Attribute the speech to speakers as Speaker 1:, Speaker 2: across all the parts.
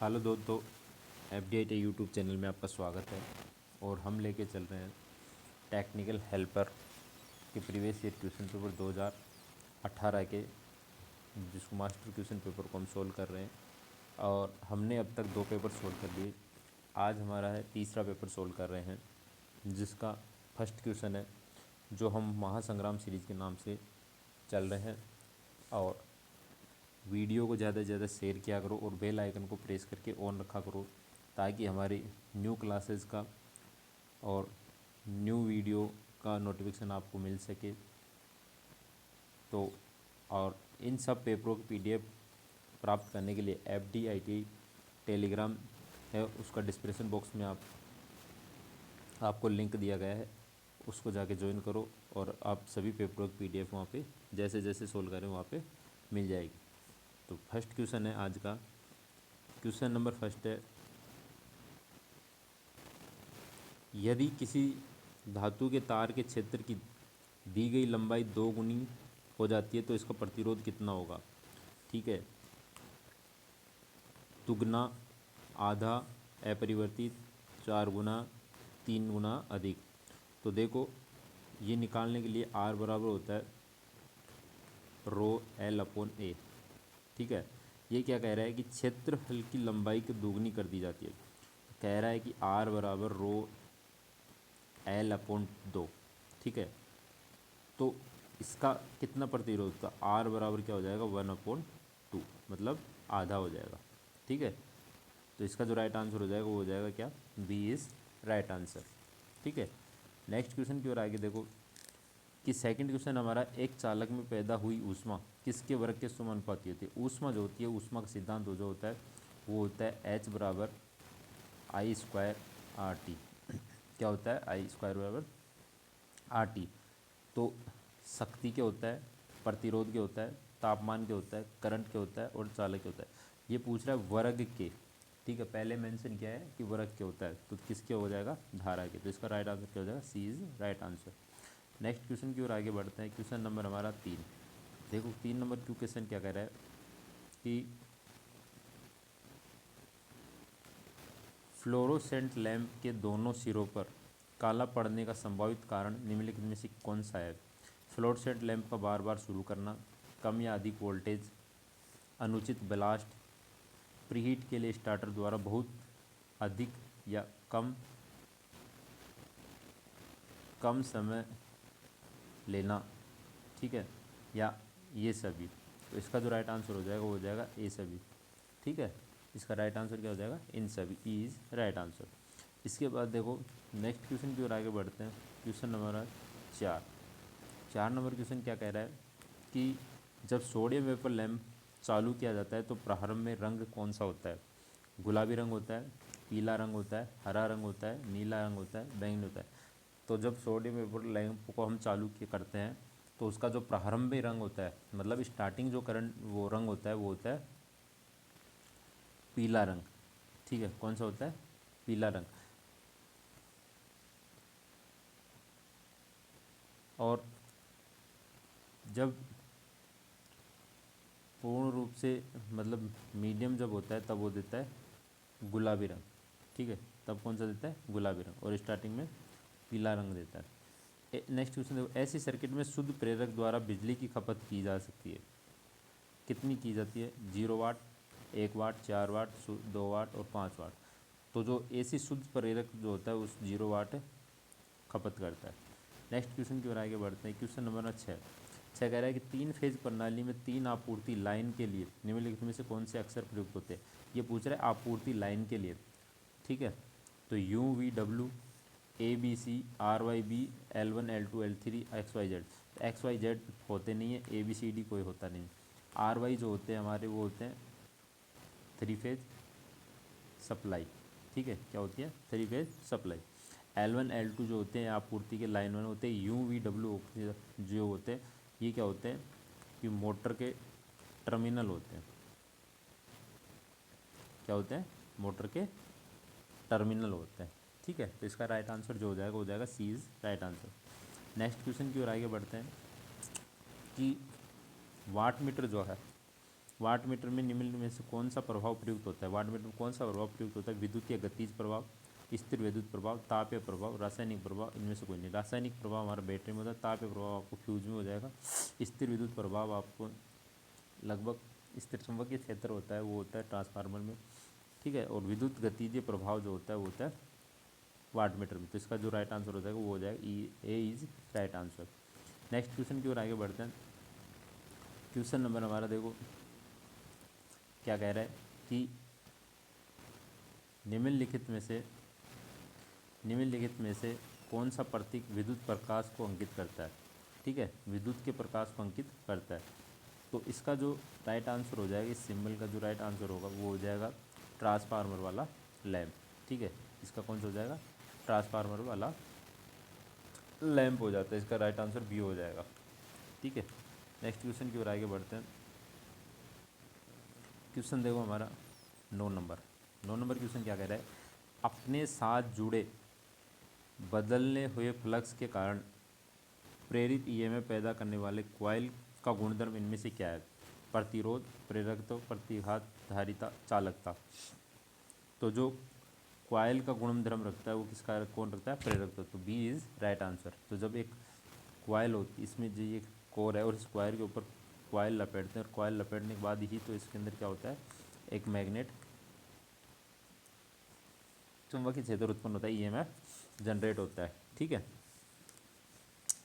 Speaker 1: Hello दोस्तों, FDIT YouTube channel में आपका स्वागत है। और हम लेके चल रहे हैं टेक्निकल हेल्पर के प्रीवियस ईयर क्वेश्चन पेपर 2018 के, जिसको मास्टर क्वेश्चन पेपर को हम सोल्व कर रहे हैं। और हमने अब तक 2 पेपर सोल्व कर लिए। आज हमारा है तीसरा पेपर सोल्व कर रहे हैं, जिसका फर्स्ट क्वेश्चन है जो हम महासंग्राम सीरीज़ के नाम से चल रहे हैं। और वीडियो को ज़्यादा से ज़्यादा शेयर किया करो और बेल आइकन को प्रेस करके ऑन रखा करो, ताकि हमारी न्यू क्लासेस का और न्यू वीडियो का नोटिफिकेशन आपको मिल सके। तो और इन सब पेपरों की PDF प्राप्त करने के लिए FDIT टेलीग्राम है, उसका डिस्क्रिप्शन बॉक्स में आपको लिंक दिया गया है, उसको जाके ज्वाइन करो और आप सभी पेपरों की PDF वहाँ पे जैसे जैसे सोल्व करें वहाँ पे मिल जाएगी। तो फर्स्ट क्वेश्चन है आज का। क्वेश्चन नंबर फर्स्ट है, यदि किसी धातु के तार के क्षेत्र की दी गई लंबाई 2 गुनी हो जाती है तो इसका प्रतिरोध कितना होगा। ठीक है, दुगना, आधा, अपरिवर्तित, 4 गुना, 3 गुना अधिक। तो देखो, ये निकालने के लिए R बराबर होता है ρL/A। ठीक है, ये क्या कह रहा है कि क्षेत्रफल की लंबाई की दोगुनी कर दी जाती है। कह रहा है कि R बराबर ρL/2। ठीक है, तो इसका कितना प्रतिरोध था। R बराबर क्या हो जाएगा 1/2, मतलब आधा हो जाएगा। ठीक है, तो इसका जो राइट आंसर हो जाएगा वो हो जाएगा क्या, बी इज़ राइट आंसर। ठीक है, नेक्स्ट क्वेश्चन की ओर आगे देखो कि सेकंड क्वेश्चन हमारा, एक चालक में पैदा हुई ऊष्मा किसके वर्ग के समानुपाती होती है। ऊष्मा जो होती है, ऊष्मा का सिद्धांत जो होता है वो होता है H बराबर I² RT। क्या होता है, I² बराबर RT। तो शक्ति क्या होता है, प्रतिरोध क्या होता है, तापमान क्या होता है, करंट क्या होता है और चालक क्या होता है। ये पूछ रहा है वर्ग के। ठीक है, पहले मेंशन किया है कि वर्ग क्या होता है, तो किसके हो जाएगा, धारा के। तो इसका राइट आंसर क्या हो जाएगा, C is right answer. Next question की ओर आगे बढ़ते हैं। क्वेश्चन नंबर हमारा 3। देखो 3 नंबर क्वेश्चन क्या कह रहा है कि फ्लोरोसेंट लैंप के दोनों सिरों पर काला पड़ने का संभावित कारण निम्नलिखित में से कौन सा है। फ्लोरोसेंट लैंप का बार बार शुरू करना, कम या अधिक वोल्टेज, अनुचित ब्लास्ट, प्रीहीट के लिए स्टार्टर द्वारा बहुत अधिक या कम कम समय लेना। ठीक है, या ये सभी। तो इसका जो राइट आंसर हो जाएगा वो हो जाएगा ए सभी। ठीक है, इसका राइट आंसर क्या हो जाएगा, इन सभी, ई इज़ राइट आंसर। इसके बाद देखो नेक्स्ट क्वेश्चन की ओर आगे बढ़ते हैं। Question number 4। 4 नंबर क्वेश्चन क्या कह रहा है कि जब सोडियम वेपर लैंप चालू किया जाता है तो प्रारंभ में रंग कौन सा होता है। गुलाबी रंग होता है, पीला रंग होता है, हरा रंग होता है, नीला रंग होता है, बैंगनी होता है। तो जब सोडियम वेपर लैंप को हम चालू करते हैं तो उसका जो प्रारंभिक रंग होता है, मतलब स्टार्टिंग जो करंट वो रंग होता है वो होता है पीला रंग। ठीक है, कौन सा होता है, पीला रंग। और जब पूर्ण रूप से मतलब मीडियम जब होता है तब वो देता है गुलाबी रंग। ठीक है, तब कौन सा देता है, गुलाबी रंग। और स्टार्टिंग में पीला रंग देता है। नेक्स्ट क्वेश्चन देखो, ऐसी सर्किट में शुद्ध प्रेरक द्वारा बिजली की खपत की जा सकती है, कितनी की जाती है। 0 वाट, 1 वाट, 4 वाट, 2 वाट और 5 वाट। तो जो AC शुद्ध प्रेरक जो होता है उस 0 वाट खपत करता है। नेक्स्ट क्वेश्चन की ओर आगे बढ़ते हैं। Question number 6। कह रहा है कि 3 फेज प्रणाली में 3 आपूर्ति लाइन के लिए निम्नलिखित में से कौन से अक्षर प्रयुक्त होते हैं। ये पूछ रहा है आपूर्ति लाइन के लिए। ठीक है, तो UVW, ABC, RYB, L1, L2, L3, XYZ। XYZ होते नहीं है, ABCD कोई होता नहीं। RY जो होते हैं हमारे वो होते हैं 3 फेज सप्लाई। ठीक है, क्या होती है, 3 फेज सप्लाई। L1, L2 जो होते हैं आपूर्ति के लाइन वन होते हैं। UVW जो होते हैं ये क्या होते हैं कि मोटर के टर्मिनल होते हैं। क्या होते हैं, मोटर के टर्मिनल होते हैं। ठीक है, तो इसका राइट आंसर जो हो जाएगा हो जाएगा C is right answer. Next question की ओर आगे बढ़ते हैं कि वाट मीटर जो है वाट मीटर में निम्नलिखित में से कौन सा प्रभाव प्रयुक्त होता है? वाट मीटर में कौन सा प्रभाव प्रयुक्त होता है? विद्युत या गतिज प्रभाव, स्थिर विद्युत प्रभाव, तापीय प्रभाव, रासायनिक प्रभाव, इनमें से कोई नहीं। रासायनिक प्रभाव हमारा बैटरी में होता है, तापीय प्रभाव आपको फ्यूज में हो जाएगा, स्थिर विद्युत प्रभाव आपको लगभग स्थिर चुंबकीय क्षेत्र होता है वो होता है ट्रांसफार्मर में, ठीक है। और विद्युत गतिज प्रभाव जो होता है वो होता है वाट मीटर में। तो इसका जो राइट आंसर हो जाएगा वो हो जाएगा A is right answer. Next question की ओर आगे बढ़ते हैं। क्वेश्चन नंबर हमारा देखो क्या कह रहा है कि निम्नलिखित में से कौन सा प्रतीक विद्युत प्रकाश को अंकित करता है? ठीक है, विद्युत के प्रकाश को अंकित करता है। तो इसका जो राइट आंसर हो जाएगा, इस सिंबल का जो राइट आंसर होगा वो हो जाएगा ट्रांसफार्मर वाला लैंप, ठीक है। इसका कौन सा हो जाएगा? ट्रांसफार्मर वाला लैंप हो जाता है, इसका राइट आंसर बी हो जाएगा, ठीक है। नेक्स्ट क्वेश्चन की ओर आगे बढ़ते हैं। क्वेश्चन देखो हमारा 9 नंबर क्वेश्चन क्या कह रहा है? अपने साथ जुड़े बदलने हुए फ्लक्स के कारण प्रेरित ईएमएफ पैदा करने वाले कॉइल का गुणधर्म इनमें से क्या है? प्रतिरोध, प्रेरकत्व, प्रतिघात, धारिता, चालकता। तो जो कॉइल का गुणधर्म रखता है वो किसका कौन रखता है? प्रेरकत्व। तो बी इज राइट आंसर। तो जब एक कॉइल होती इसमें जो ये कोर है और इस कॉइल के ऊपर कॉइल लपेटते हैं और कॉइल लपेटने के बाद ही तो इसके अंदर क्या होता है? एक मैग्नेट चुंबकीय क्षेत्र उत्पन्न होता है, ईएमएफ जनरेट होता है, ठीक है।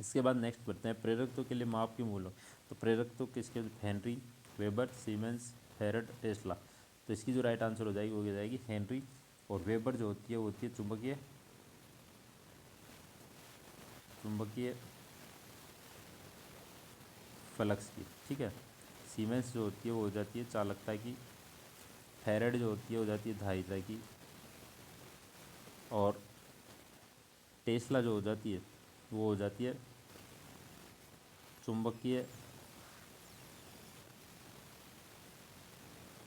Speaker 1: इसके बाद नेक्स्ट बढ़ते हैं प्रेरकत्व के लिए माप के मूल। तो प्रेरकत्व किसके? Henry, weber, siemens, farad, Tesla. तो इसकी जो राइट आंसर हो जाएगी वो हो जाएगी हेनरी। और वेबर जो होती है वो होती है चुंबकीय फ्लक्स की, ठीक है। सीमेंस जो होती है वो हो जाती है चालकता की, फेरड जो होती है हो जाती है धारिता की, और टेस्ला जो हो जाती है वो हो जाती है चुंबकीय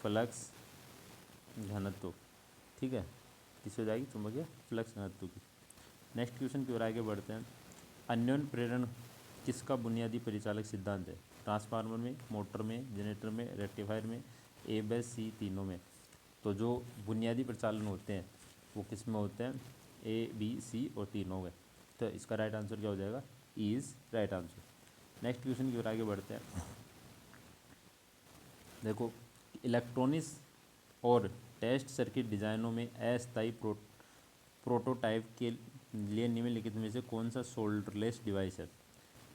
Speaker 1: फ्लक्स घनत्व, ठीक है। किससे हो जाएगी? चुंबकीय फ्लक्स घनत्व की। नेक्स्ट क्वेश्चन की ओर आगे बढ़ते हैं। अन्योन्य प्रेरण किसका बुनियादी परिचालक सिद्धांत है? ट्रांसफार्मर में, मोटर में, जनरेटर में, रेक्टिफायर में, ए बी सी तीनों में। तो जो बुनियादी प्रचालन होते हैं वो किस में होते हैं? ए बी सी और तीनों में। तो इसका राइट आंसर क्या हो जाएगा? E is right answer. Next question की ओर आगे बढ़ते हैं। देखो इलेक्ट्रॉनिक्स और टेस्ट सर्किट डिज़ाइनों में अस्थायी प्रोटोटाइप के लिए निम्नलिखित में से कौन सा सोल्डरलेस डिवाइस है?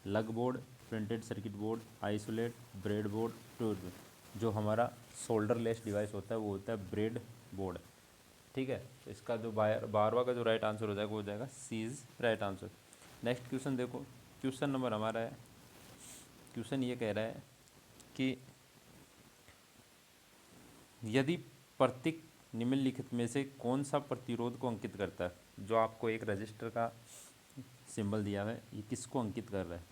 Speaker 1: लग board, printed circuit board, isolate, bread board, tube. जो हमारा सोल्डरलेस डिवाइस होता है वो होता है ब्रेड बोर्ड, ठीक है। तो इसका जो बारवा का जो राइट आंसर हो जाएगा वो हो जाएगा C is right answer. Next question देखो, क्वेश्चन नंबर हमारा है, क्वेश्चन ये कह रहा है कि यदि प्रतीक निम्नलिखित में से कौन सा प्रतिरोध को अंकित करता है? जो आपको एक रजिस्टर का सिंबल दिया है ये किसको अंकित कर रहा है?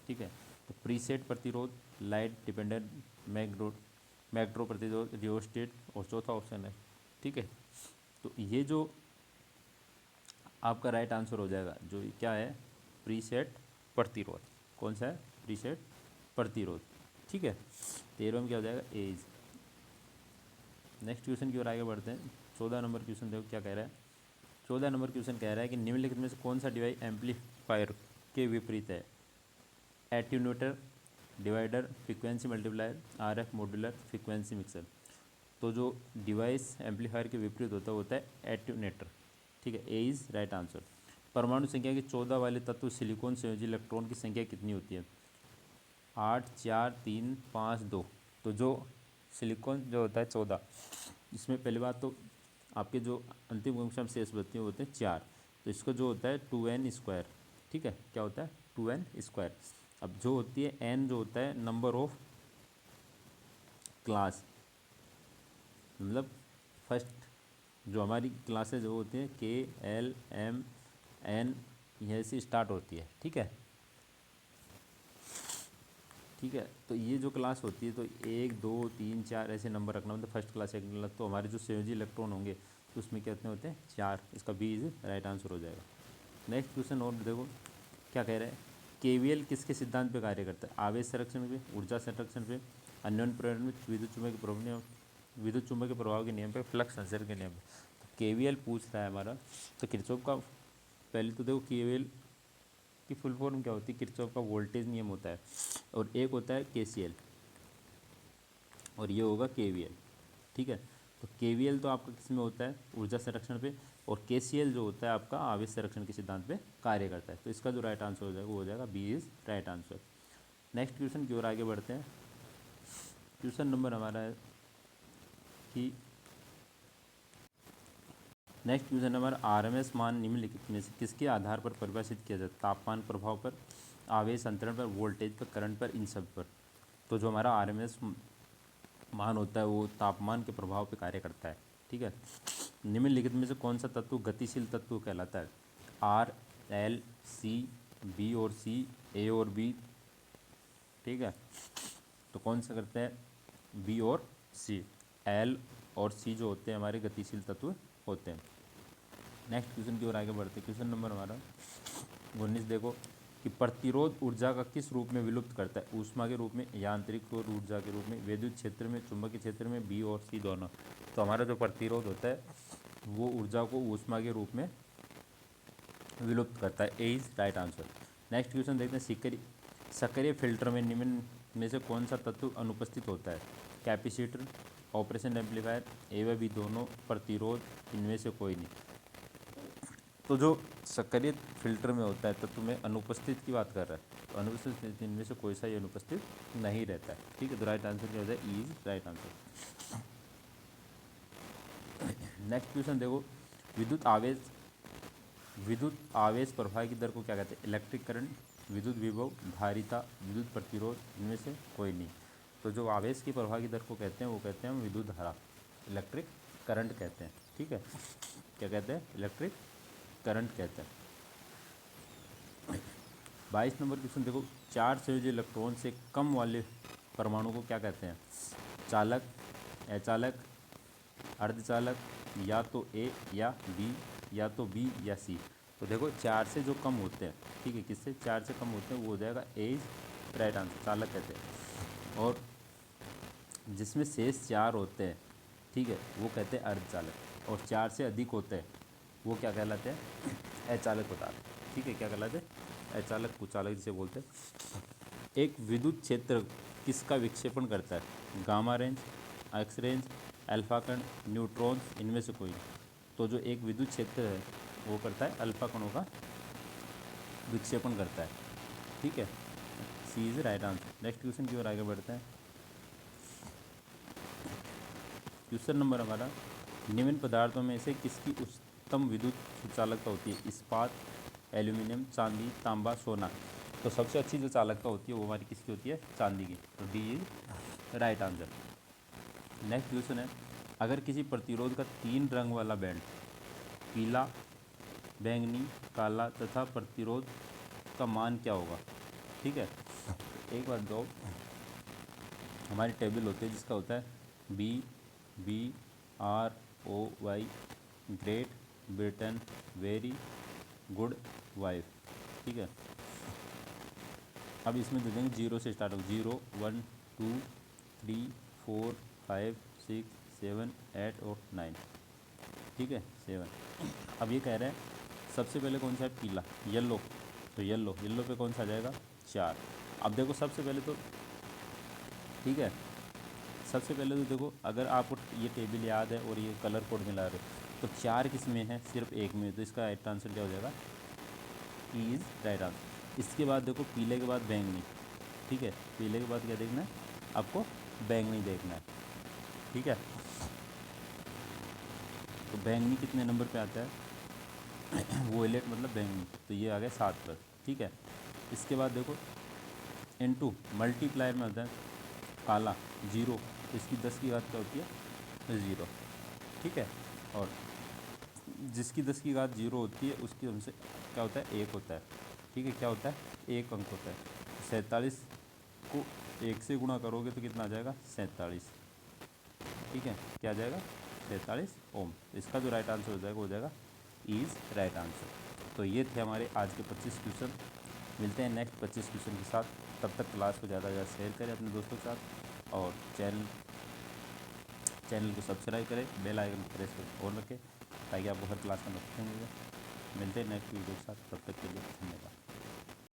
Speaker 1: ठीक है, तो प्रीसेट प्रतिरोध, लाइट डिपेंडेंट मैग्रो प्रतिरोध, रियोस्टेट, और चौथा ऑप्शन है, ठीक है। तो ये जो आपका राइट आंसर हो जाएगा जो क्या है? प्रीसेट प्रतिरोध। कौन सा है? प्रीसेट प्रतिरोध, ठीक है। 13 में क्या हो जाएगा? एज। नेक्स्ट क्वेश्चन की ओर आगे बढ़ते हैं। 14 नंबर क्वेश्चन देखो क्या कह रहा है। 14 नंबर क्वेश्चन कह रहा है कि निम्नलिखित में से कौन सा डिवाइस एम्पलीफायर के विपरीत है? Attenuator, divider, frequency multiplier, RF modular, frequency mixer. तो जो डिवाइस एम्पलीफायर के विपरीत होता है एट्यूनेटर, ठीक है। A is right answer. परमाणु संख्या के 14 वाले तत्व सिलिकॉन संयोजी इलेक्ट्रॉन की संख्या कितनी होती है? 8, 4, 3, 5, 2। तो जो सिलिकॉन जो होता है 14, इसमें पहली बात तो आपके जो अंतिम अंश शेष बचते हैं वो होते हैं 4। तो इसको जो होता है 2n², ठीक है। क्या होता है? 2n²। अब जो होती है n जो होता है नंबर ऑफ क्लास, मतलब फर्स्ट जो हमारी क्लासेज वो होती हैं के एल एम एन, यहीं से स्टार्ट होती है, ठीक है। ठीक है, तो ये जो क्लास होती है तो 1, 2, 3, 4 ऐसे नंबर रखना, मतलब फर्स्ट क्लास सेकंड क्लास। तो हमारे जो संयोजी इलेक्ट्रॉन होंगे तो उसमें कितने होते हैं? 4। इसका बी इज राइट आंसर हो जाएगा। नेक्स्ट क्वेश्चन और देखो क्या कह रहा है। केवीएल किसके सिद्धांत पे कार्य करता है? आवेश संरक्षण पे, ऊर्जा संरक्षण पे, अन्योन्य प्रेरण में विद्युत चुंबकीय प्रभाव के नियम पे, फ्लक्स संसरण के नियम पे। तो केवीएल पूछ रहा है हमारा, तो किरचॉफ का, पहले तो देखो केवीएल की फुल फॉर्म क्या होती है, किरचॉफ का वोल्टेज नियम होता है, और एक होता है केसीएल, और ये होगा केवीएल, ठीक है। तो केवीएल तो आपका किस में होता है, ऊर्जा संरक्षण पे, और केसीएल जो होता है आपका आवेश संरक्षण के सिद्धांत पे कार्य करता है। तो इसका जो राइट आंसर हो जाएगा वो हो जाएगा B is right answer. Next question की ओर आगे बढ़ते हैं। क्वेश्चन नंबर हमारा है कि नेक्स्ट क्वेश्चन हमारा आरएमएस मान निम्नलिखित में से किसके आधार पर परिभाषित किया जाता है, तापमान प्रभाव पर, आवेश अंतरण पर, वोल्टेज पर, करंट पर, इन सब पर। तो जो हमारा आरएमएस मान होता है वो तापमान के प्रभाव पर कार्य करता है, ठीक है। निम्नलिखित में से कौन सा तत्व गतिशील तत्व कहलाता है, आर, एल, सी, बी और सी, ए और बी, ठीक है। तो कौन सा करते हैं, बी और सी, एल और सी जो होते हैं हमारे गतिशील तत्व होते हैं। नेक्स्ट क्वेश्चन की ओर आगे बढ़ते हैं। क्वेश्चन नंबर हमारा 19 देखो कि प्रतिरोध ऊर्जा का किस रूप में विलुप्त करता है, ऊष्मा के रूप में, यांत्रिक और ऊर्जा के रूप में, विद्युत क्षेत्र में, चुंबकीय क्षेत्र में, बी और सी दोनों। तो हमारा जो प्रतिरोध होता है वो ऊर्जा को ऊष्मा के रूप में विलुप्त करता है, A is right answer. Next question देखते हैं, सक्रिय फिल्टर में निम्न में से कौन सा तत्व अनुपस्थित होता है, कैपेसिटर, ऑपरेशन एम्पलीफायर, ए व बी दोनों, प्रतिरोध, इनमें से कोई नहीं। तो जो सक्रिय फिल्टर में होता है तत्व में अनुपस्थित की बात कर रहा है, तो अनुपस्थित इनमें से कोई सा ही अनुपस्थित नहीं रहता है, ठीक है। तो राइट आंसर क्या हो जाए, E is right answer. Next question देखो, विद्युत आवेश प्रवाह की दर को क्या कहते हैं, इलेक्ट्रिक करंट, विद्युत विभव, धारिता, विद्युत प्रतिरोध, इनमें से कोई नहीं। तो जो आवेश की प्रवाह की दर को कहते हैं वो कहते हैं हम विद्युत धारा, इलेक्ट्रिक करंट कहते हैं, ठीक है। क्या कहते हैं, इलेक्ट्रिक करंट कहते हैं। 22 नंबर क्वेश्चन देखो, चार संयोजी इलेक्ट्रॉन से कम वाले परमाणु को क्या कहते हैं, चालक, अचालक, अर्धचालक, या तो ए या बी, या तो बी या सी। तो देखो चार से जो कम होते हैं, ठीक है, किससे, चार से कम होते हैं, वो हो जाएगा ए इज राइट आंसर, चालक कहते हैं। और जिसमें शेष चार होते हैं, ठीक है, वो कहते हैं अर्धचालक, और चार से अधिक होते हैं वो क्या कहलाते हैं, अचालक होता है, ठीक है। क्या कहलाते हैं, अचालक, कुचालक जिसे बोलते हैं। एक विद्युत क्षेत्र किसका विक्षेपण करता है, gamma range, x range, alpha कण, न्यूट्रॉन, इनमें से कोई। तो जो एक विद्युत क्षेत्र है वो करता है अल्फा कणों का विक्षेपण करता है, ठीक है। C is right answer. Next question की ओर आगे बढ़ते हैं। क्वेश्चन नंबर हमारा, निम्न पदार्थों में से किसकी उच्चतम विद्युत सुचालकता होती है, इस्पात, एल्यूमिनियम, चांदी, तांबा, सोना। तो सबसे अच्छी जो चालकता होती है वो हमारी किसकी होती है, चांदी की। तो D is right answer. Next question है, अगर किसी प्रतिरोध का 3 रंग वाला बैंड, पीला, बैंगनी, काला तथा प्रतिरोध का मान क्या होगा, ठीक है। एक बात दो, हमारी टेबल होती है जिसका होता है B R O Y, great Britain, very good wife, ठीक है। अब इसमें दे देंगे 0 से स्टार्ट हो, 0 1 2 3 4 5 6 7 8 और 9, ठीक है, 7। अब ये कह रहे हैं सबसे पहले कौन सा है, पीला, येलो। तो येलो पे कौन सा आ जाएगा, 4। अब देखो सबसे पहले तो, ठीक है, सबसे पहले तो देखो अगर आपको ये टेबल याद है और ये कलर कोड मिला रहे हो, तो 4 किस में है, सिर्फ एक में। तो इसका राइट आंसर क्या हो जाएगा, ई इज राइट आंसर। इसके बाद देखो पीले के बाद बैंगनी, ठीक है, पीले के बाद क्या देखना है आपको, बैंगनी देखना है, ठीक है। तो बैंगनी कितने नंबर पे आता है, वोयलेट मतलब बैंगनी, तो ये आ गया 7 पर, ठीक है। इसके बाद देखो इनटू मल्टीप्लायर में आता है काला, 0, तो इसकी 10 की घात क्या होती है, 0, ठीक है। और जिसकी 10 की घात 0 होती है उसकी हमसे क्या होता है, 1 होता है, ठीक है। क्या होता है, 1 अंक होता है। 47 को 1 से गुणा करोगे तो कितना आ जाएगा, 47, ठीक है। क्या आ जाएगा, 47 ओम। इसका जो राइट आंसर हो जाएगा वो हो जाएगा इज़ राइट आंसर। तो ये थे हमारे आज के 25 क्वेश्चन। मिलते हैं नेक्स्ट 25 क्वेश्चन के साथ। तब तक क्लास को ज़्यादा से ज़्यादा शेयर करें अपने दोस्तों के साथ। और चैनल को सब्सक्राइब करें, बेल आइकन को प्रेस कर ऑन रखें ताकि आपको हर क्लास का नोटिफिकेशन मिले। मिलते हैं नेक्स्ट वीडियो के साथ, तब तक के लिए धन्यवाद।